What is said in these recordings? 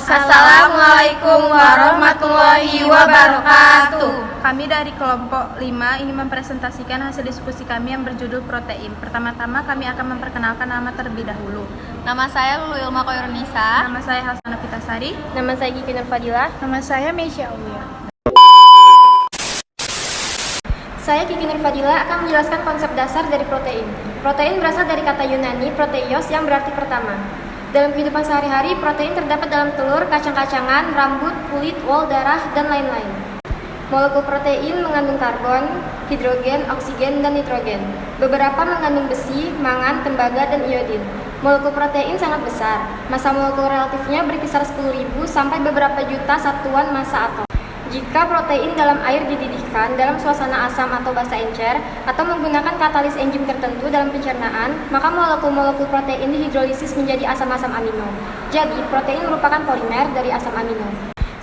Assalamualaikum warahmatullahi wabarakatuh. Kami dari kelompok 5 ingin mempresentasikan hasil diskusi kami yang berjudul protein. Pertama-tama kami akan memperkenalkan nama terlebih dahulu. Nama saya Lulu Ilma Koirunisa. Nama saya Hasanah Pitasari. Nama saya Kiki Nurfadilah. Nama saya Meisya Aulia. Saya Kiki Nurfadilah akan menjelaskan konsep dasar dari protein. Protein berasal dari kata Yunani proteios yang berarti pertama. Dalam kehidupan sehari-hari, protein terdapat dalam telur, kacang-kacangan, rambut, kulit, wol, darah, dan lain-lain. Molekul protein mengandung karbon, hidrogen, oksigen, dan nitrogen. Beberapa mengandung besi, mangan, tembaga, dan iodin. Molekul protein sangat besar. Massa molekul relatifnya berkisar 10.000 sampai beberapa juta satuan massa atom. Jika protein dalam air dididihkan dalam suasana asam atau basa encer atau menggunakan katalis enzim tertentu dalam pencernaan, maka molekul-molekul protein dihidrolisis menjadi asam-asam amino. Jadi, protein merupakan polimer dari asam amino.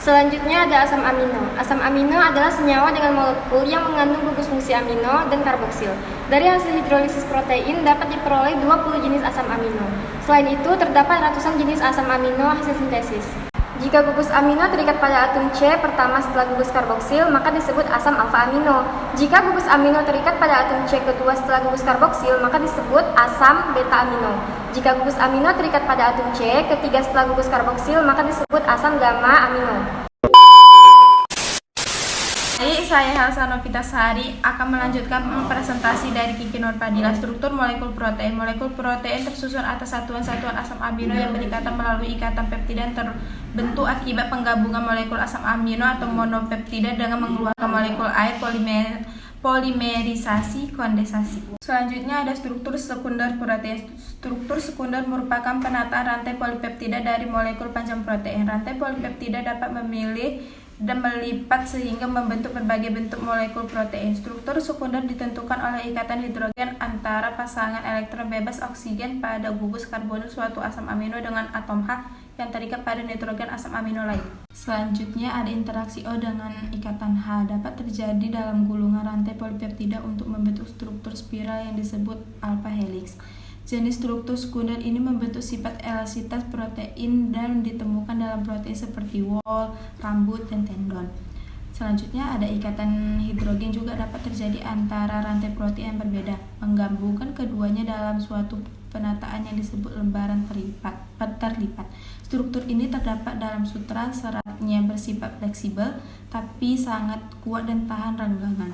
Selanjutnya ada asam amino. Asam amino adalah senyawa dengan molekul yang mengandung gugus fungsi amino dan karboksil. Dari hasil hidrolisis protein dapat diperoleh 20 jenis asam amino. Selain itu, terdapat ratusan jenis asam amino hasil sintesis. Jika gugus amino terikat pada atom C pertama setelah gugus karboksil, maka disebut asam alfa amino. Jika gugus amino terikat pada atom C kedua setelah gugus karboksil, maka disebut asam beta amino. Jika gugus amino terikat pada atom C ketiga setelah gugus karboksil, maka disebut asam gamma amino. Saya Hasanah Pitasari akan melanjutkan presentasi dari Kiki Nurfadilah. Struktur molekul protein. Molekul protein tersusun atas satuan-satuan asam amino yang berikatan melalui ikatan peptida yang terbentuk akibat penggabungan molekul asam amino atau monopeptida dengan mengeluarkan molekul air polimerisasi kondensasi. Selanjutnya ada struktur sekunder protein. Struktur sekunder merupakan penataan rantai polipeptida dari molekul panjang protein. Rantai polipeptida dapat memilih dan melipat sehingga membentuk berbagai bentuk molekul protein. Struktur sekunder ditentukan oleh ikatan hidrogen antara pasangan elektron bebas oksigen pada gugus karbonil suatu asam amino dengan atom H yang terikat pada nitrogen asam amino lain. Selanjutnya ada interaksi O dengan ikatan H dapat terjadi dalam gulungan rantai polipeptida untuk membentuk struktur spiral yang disebut alpha helix. Jenis struktur sekunder ini membentuk sifat elastisitas protein dan ditemukan dalam protein seperti wol, rambut, dan tendon. Selanjutnya ada ikatan hidrogen juga dapat terjadi antara rantai protein yang berbeda, menggabungkan keduanya dalam suatu penataan yang disebut lembaran terlipat. Struktur ini terdapat dalam sutra, seratnya bersifat fleksibel, tapi sangat kuat dan tahan renggangan.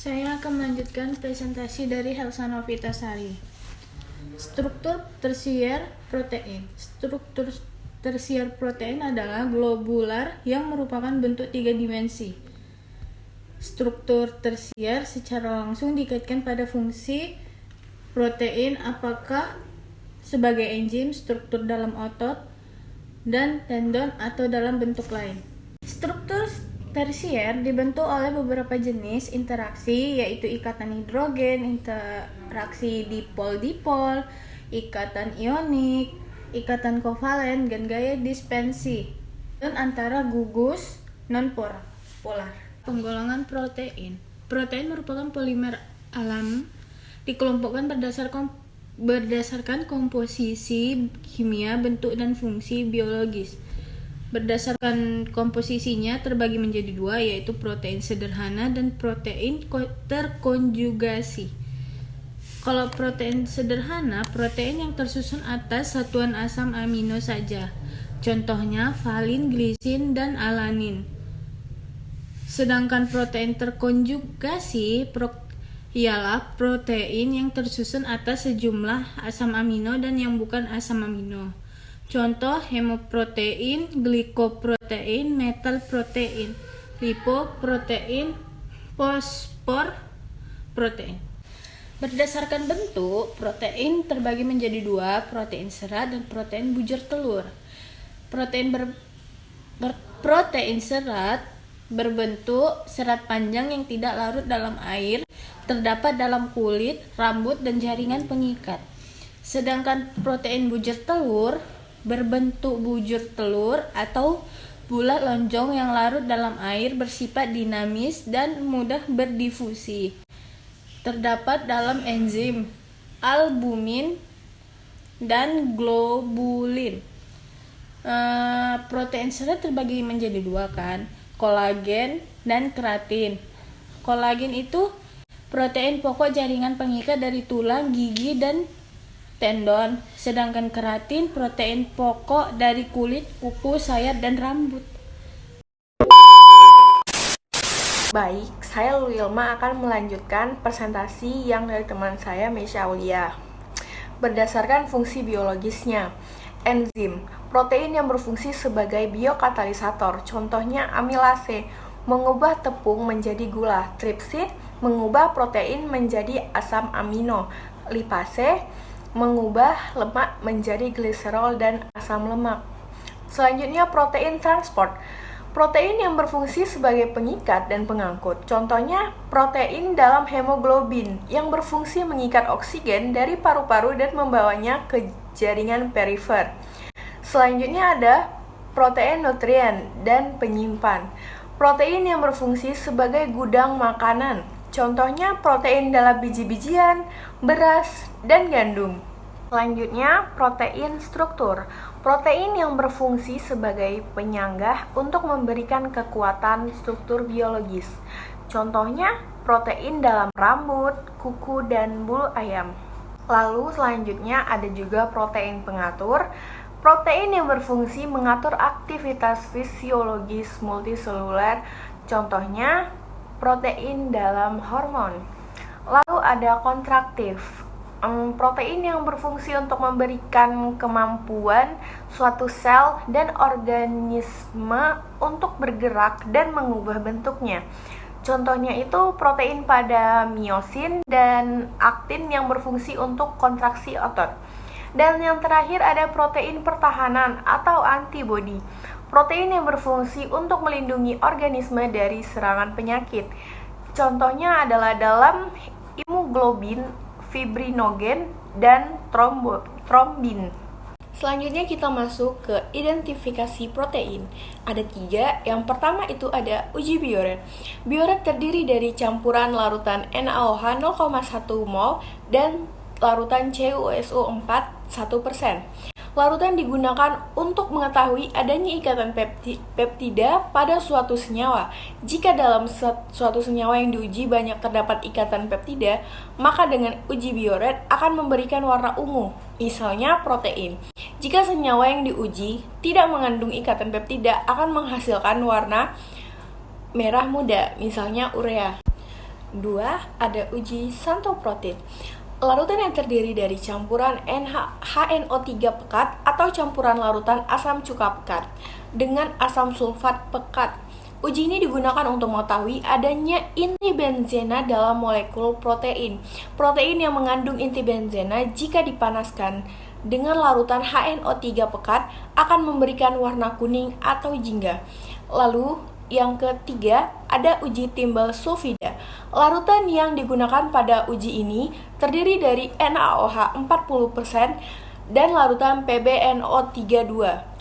Saya akan melanjutkan presentasi dari Hasanah Pitasari. Struktur tersier protein. Struktur tersier protein adalah globular yang merupakan bentuk 3 dimensi. Struktur tersier secara langsung dikaitkan pada fungsi protein apakah sebagai enzim, struktur dalam otot, dan tendon atau dalam bentuk lain. Struktur tersier dibentuk oleh beberapa jenis interaksi, yaitu ikatan hidrogen, interaksi dipol-dipol, ikatan ionik, ikatan kovalen, dan gaya dispersi, dan antara gugus non-polar. Penggolongan protein. Protein merupakan polimer alam, dikelompokkan berdasarkan komposisi kimia, bentuk, dan fungsi biologis. Berdasarkan komposisinya terbagi menjadi 2, yaitu protein sederhana dan protein terkonjugasi. Kalau protein sederhana, protein yang tersusun atas satuan asam amino saja. Contohnya valin, glisin, dan alanin. Sedangkan protein terkonjugasi ialah protein yang tersusun atas sejumlah asam amino dan yang bukan asam amino. Contoh hemoprotein, glikoprotein, metal protein, lipoprotein, fosfor protein. Berdasarkan bentuk, protein terbagi menjadi 2, protein serat dan protein bujur telur. Protein serat berbentuk serat panjang yang tidak larut dalam air, terdapat dalam kulit, rambut, dan jaringan pengikat. Sedangkan protein bujur telur berbentuk bujur telur atau bulat lonjong yang larut dalam air, bersifat dinamis dan mudah berdifusi. Terdapat dalam enzim albumin dan globulin. Protein serat terbagi menjadi dua kan, kolagen dan keratin. Kolagen itu protein pokok jaringan pengikat dari tulang, gigi, dan tendon. Sedangkan keratin protein pokok dari kulit, kuku, sayap, dan rambut. Baik, saya Luilma akan melanjutkan presentasi yang dari teman saya Mesya Aulia. Berdasarkan fungsi biologisnya, enzim, protein yang berfungsi sebagai biokatalisator, contohnya amilase, mengubah tepung menjadi gula, tripsin, mengubah protein menjadi asam amino, lipase, mengubah lemak menjadi gliserol dan asam lemak. Selanjutnya, protein transport. Protein yang berfungsi sebagai pengikat dan pengangkut. Contohnya, protein dalam hemoglobin yang berfungsi mengikat oksigen dari paru-paru dan membawanya ke jaringan perifer. Selanjutnya ada protein nutrien dan penyimpan. Protein yang berfungsi sebagai gudang makanan. Contohnya, protein dalam biji-bijian, beras, dan gandum. Selanjutnya, protein struktur. Protein yang berfungsi sebagai penyangga untuk memberikan kekuatan struktur biologis. Contohnya, protein dalam rambut, kuku, dan bulu ayam. Lalu selanjutnya ada juga protein pengatur. Protein yang berfungsi mengatur aktivitas fisiologis multiseluler. Contohnya, protein dalam hormon. Lalu ada kontraktif. Protein yang berfungsi untuk memberikan kemampuan suatu sel dan organisme untuk bergerak dan mengubah bentuknya. Contohnya itu protein pada miosin dan aktin yang berfungsi untuk kontraksi otot. Dan yang terakhir ada protein pertahanan atau antibodi. Protein yang berfungsi untuk melindungi organisme dari serangan penyakit. Contohnya adalah dalam imuglobin, fibrinogen, dan trombin. Selanjutnya kita masuk ke identifikasi protein. Ada 3. Yang pertama itu ada uji bioret. Bioret terdiri dari campuran larutan NaOH 0,1 mol dan larutan CuSO4 1%. Larutan digunakan untuk mengetahui adanya ikatan peptida pada suatu senyawa. Jika dalam suatu senyawa yang diuji banyak terdapat ikatan peptida, maka dengan uji bioret akan memberikan warna ungu, misalnya protein. Jika senyawa yang diuji tidak mengandung ikatan peptida, akan menghasilkan warna merah muda, misalnya urea. 2. Ada uji xanthoprotein. Larutan yang terdiri dari campuran HNO3 pekat atau campuran larutan asam cuka pekat dengan asam sulfat pekat. Uji ini digunakan untuk mengetahui adanya inti benzena dalam molekul protein. Protein yang mengandung inti benzena jika dipanaskan dengan larutan HNO3 pekat akan memberikan warna kuning atau jingga. Lalu yang ketiga, ada uji timbal sulfida. Larutan yang digunakan pada uji ini terdiri dari NaOH 40% dan larutan PbNO32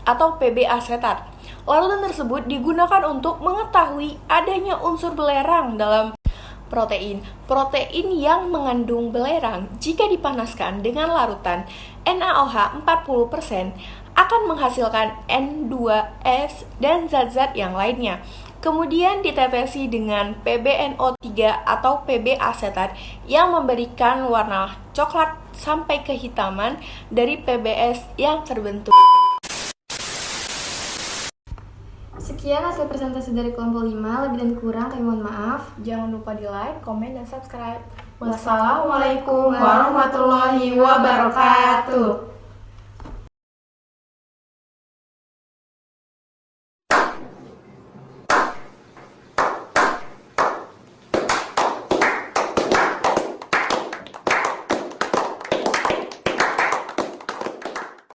atau Pb asetat. Larutan tersebut digunakan untuk mengetahui adanya unsur belerang dalam protein. Protein yang mengandung belerang jika dipanaskan dengan larutan NaOH 40% akan menghasilkan N2S dan zat-zat yang lainnya. Kemudian ditetesi dengan PbNO3 atau Pb asetat yang memberikan warna coklat sampai kehitaman dari PbS yang terbentuk. Sekian hasil presentasi dari kelompok 5, lebih dan kurang kami mohon maaf. Jangan lupa di like, komen, dan subscribe. Wassalamualaikum warahmatullahi wabarakatuh.